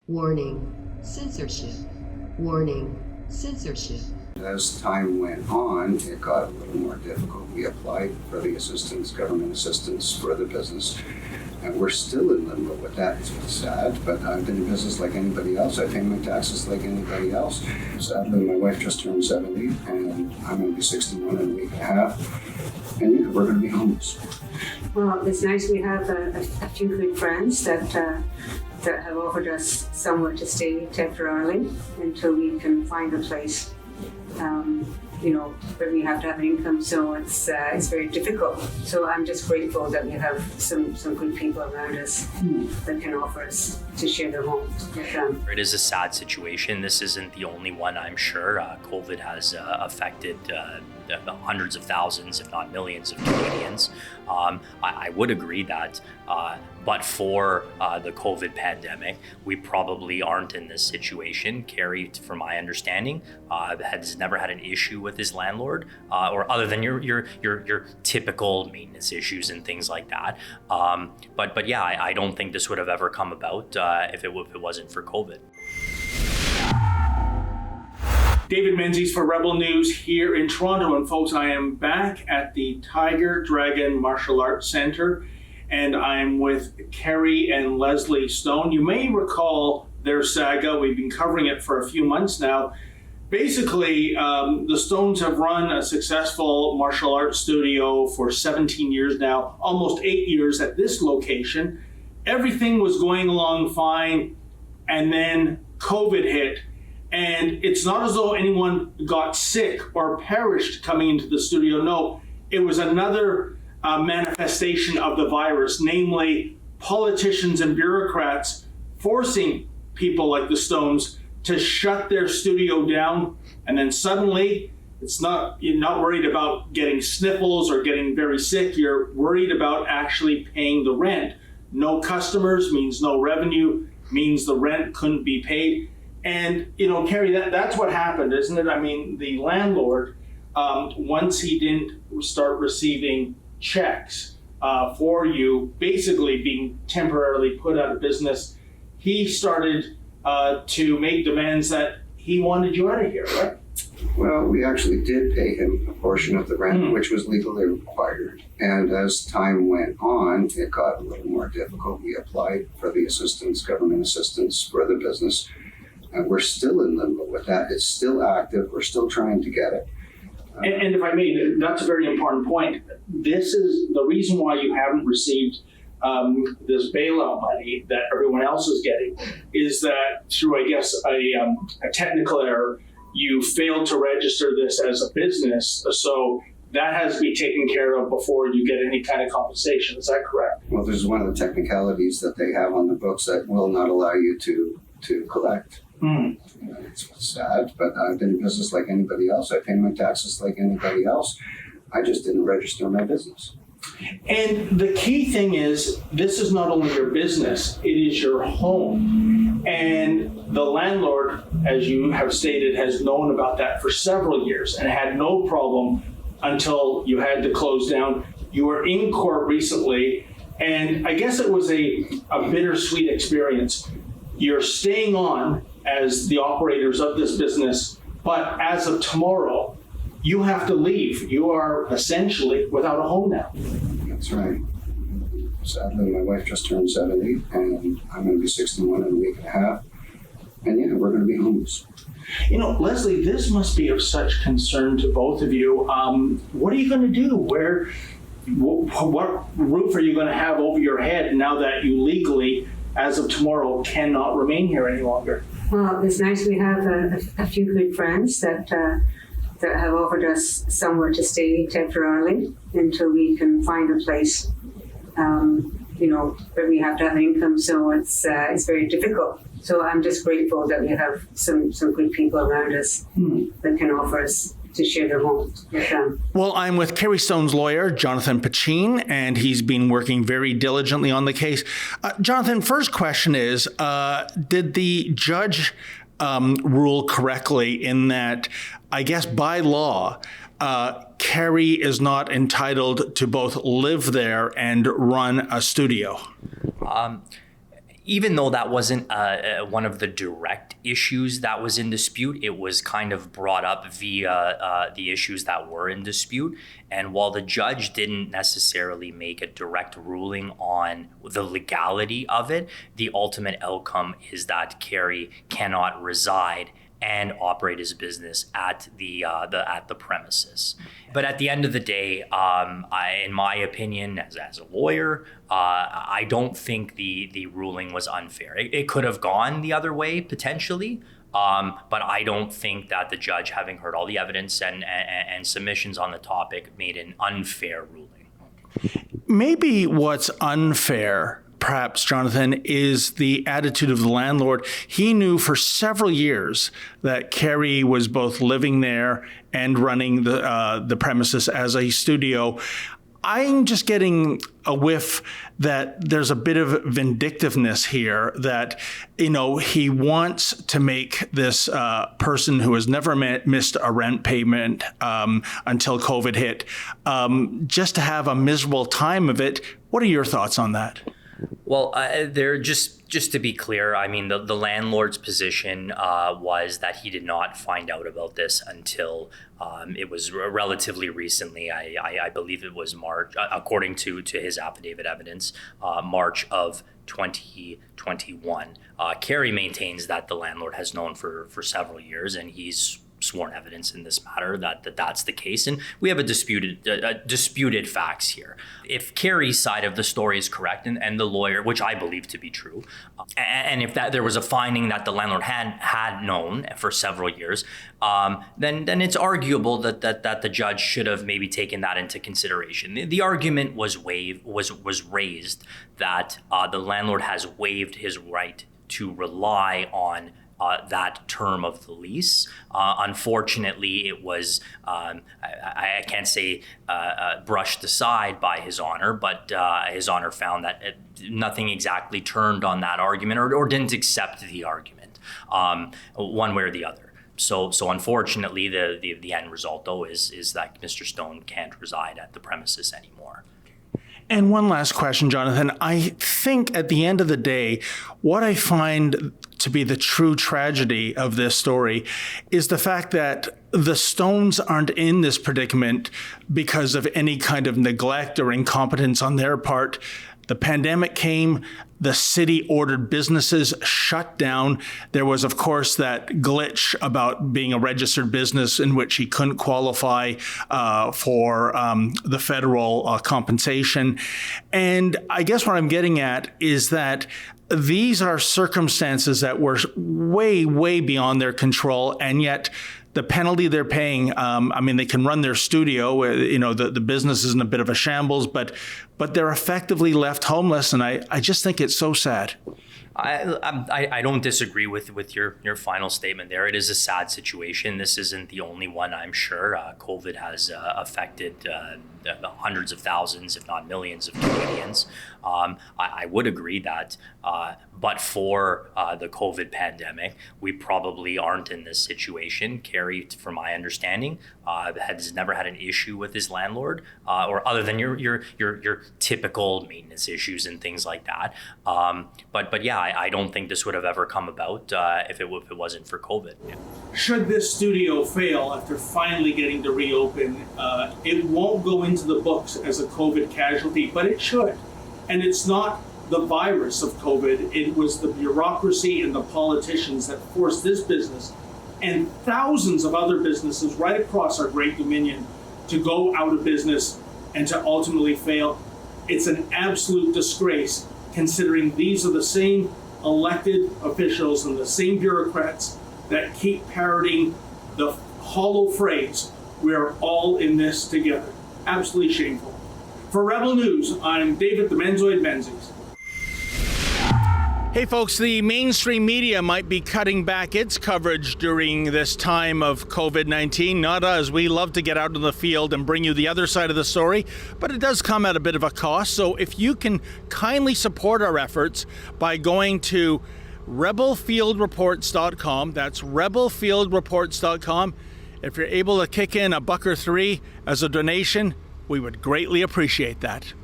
Warning, censorship. Warning, censorship. As time went on, it got a little more difficult. We applied for the assistance, government assistance for the business, and we're still in limbo with that. It's sad, but I've been in business like anybody else. I pay my taxes like anybody else. Sadly, my wife just turned 70, and I'm going to be 61 in a week and a half, and yeah, we're going to be homeless. Well, it's nice we have a few good friends that have offered us somewhere to stay temporarily until we can find a place. Where we have to have an income, so it's very difficult. So I'm just grateful that we have some good people around us that can offer us to share their home with them. It is a sad situation. This isn't the only one, I'm sure. COVID has affected hundreds of thousands, if not millions of Canadians. I would agree that but for the COVID pandemic, we probably aren't in this situation. Carey, from my understanding, has never had an issue with his landlord, or other than your typical maintenance issues and things like that. But yeah, I don't think this would have ever come about if it wasn't for COVID. David Menzies for Rebel News here in Toronto. And folks, I am back at the Tiger Dragon Martial Arts Center, and I'm with Carey and Lesley Stone. You may recall their saga. We've been covering it for a few months now. Basically, the Stones have run a successful martial arts studio for 17 years now, almost 8 years at this location. Everything was going along fine, and then COVID hit. And it's not as though anyone got sick or perished coming into the studio. No, it was another manifestation of the virus, namely politicians and bureaucrats forcing people like the Stones to shut their studio down. And then suddenly, you're not worried about getting sniffles or getting very sick. You're worried about actually paying the rent. No customers means no revenue, means the rent couldn't be paid. And, Carey, that's what happened, isn't it? I mean, the landlord, once he didn't start receiving checks for you, basically being temporarily put out of business, he started to make demands that he wanted you out of here, right? Well, we actually did pay him a portion of the rent, which was legally required. And as time went on, it got a little more difficult. We applied for the assistance, government assistance for the business. And we're still in limbo with that. It's still active. We're still trying to get it. And if I may, that's a very important point. This is the reason why you haven't received this bailout money that everyone else is getting, is that through, I guess, a technical error, you failed to register this as a business. So that has to be taken care of before you get any kind of compensation. Is that correct? Well, this is one of the technicalities that they have on the books that will not allow you to collect. It's sad, but I've been in business like anybody else. I pay my taxes like anybody else. I just didn't register my business. And the key thing is, this is not only your business, it is your home. And the landlord, as you have stated, has known about that for several years and had no problem until you had to close down. You were in court recently, and I guess it was a bittersweet experience. You're staying on as the operators of this business, but as of tomorrow, you have to leave. You are essentially without a home now. That's right. Sadly, my wife just turned 70, and I'm going to be 61 in a week and a half. And yeah, we're going to be homeless. Lesley, this must be of such concern to both of you. What are you going to do? What roof are you going to have over your head now that you legally, as of tomorrow, cannot remain here any longer? Well, it's nice we have a few good friends that have offered us somewhere to stay temporarily until we can find a place, where we have to have an income. So it's very difficult. So I'm just grateful that we have some good people around us that can offer us to share their home with them. Well, I'm with Carey Stone's lawyer, Jonathan Pachin, and he's been working very diligently on the case. Jonathan, first question is, did the judge rule correctly in that, I guess by law, Carey is not entitled to both live there and run a studio? even though that wasn't one of the direct issues that was in dispute, it was kind of brought up via the issues that were in dispute. And while the judge didn't necessarily make a direct ruling on the legality of it, the ultimate outcome is that Carey cannot reside and operate his business at the premises. But at the end of the day, in my opinion, as a lawyer, I don't think the ruling was unfair. It could have gone the other way potentially, but I don't think that the judge, having heard all the evidence and submissions on the topic, made an unfair ruling. Maybe what's unfair, perhaps, Jonathan, is the attitude of the landlord. He knew for several years that Carey was both living there and running the premises as a studio. I'm just getting a whiff that there's a bit of vindictiveness here, that, he wants to make this person who has never missed a rent payment until COVID hit, just to have a miserable time of it. What are your thoughts on that? Well, they're just to be clear, I mean, the landlord's position was that he did not find out about this until it was relatively recently. I believe it was March, according to his affidavit evidence, March of 2021. Carey maintains that the landlord has known for several years, and he's sworn evidence in this matter that's the case, and we have disputed facts here. If Carey's side of the story is correct, and the lawyer, which I believe to be true, and if that there was a finding that the landlord had known for several years, then it's arguable that the judge should have maybe taken that into consideration. The argument was raised that the landlord has waived his right to rely on that term of the lease. Unfortunately, it was, I can't say brushed aside by His Honor, but His Honor found that nothing exactly turned on that argument or didn't accept the argument one way or the other. So unfortunately, the end result, though, is that Mr. Stone can't reside at the premises anymore. And one last question, Jonathan. I think at the end of the day, what I find to be the true tragedy of this story is the fact that the Stones aren't in this predicament because of any kind of neglect or incompetence on their part. The pandemic came, the city ordered businesses shut down. There was, of course, that glitch about being a registered business in which he couldn't qualify for the federal compensation. And I guess what I'm getting at is that these are circumstances that were way, way beyond their control, and yet the penalty they're paying, they can run their studio, the business is in a bit of a shambles, but they're effectively left homeless, and I just think it's so sad. I don't disagree with your final statement there. It is a sad situation. This isn't the only one, I'm sure. COVID has affected hundreds of thousands, if not millions of Canadians. I would agree that but for the COVID pandemic, we probably aren't in this situation. Carey, from my understanding, has never had an issue with his landlord, or other than your typical maintenance issues and things like that. But yeah, I don't think this would have ever come about if it wasn't for COVID. Yeah. Should this studio fail after finally getting to reopen, it won't go into the books as a COVID casualty, but it should. And it's not the virus of COVID, it was the bureaucracy and the politicians that forced this business and thousands of other businesses right across our great dominion to go out of business and to ultimately fail. It's an absolute disgrace, considering these are the same elected officials and the same bureaucrats that keep parroting the hollow phrase, "We're all in this together." Absolutely shameful. For Rebel News, I'm David the Menzoid Menzies. Hey folks, the mainstream media might be cutting back its coverage during this time of COVID-19. Not us. We love to get out in the field and bring you the other side of the story, but it does come at a bit of a cost. So if you can kindly support our efforts by going to rebelfieldreports.com, that's rebelfieldreports.com. If you're able to kick in $1 or $3 as a donation, we would greatly appreciate that.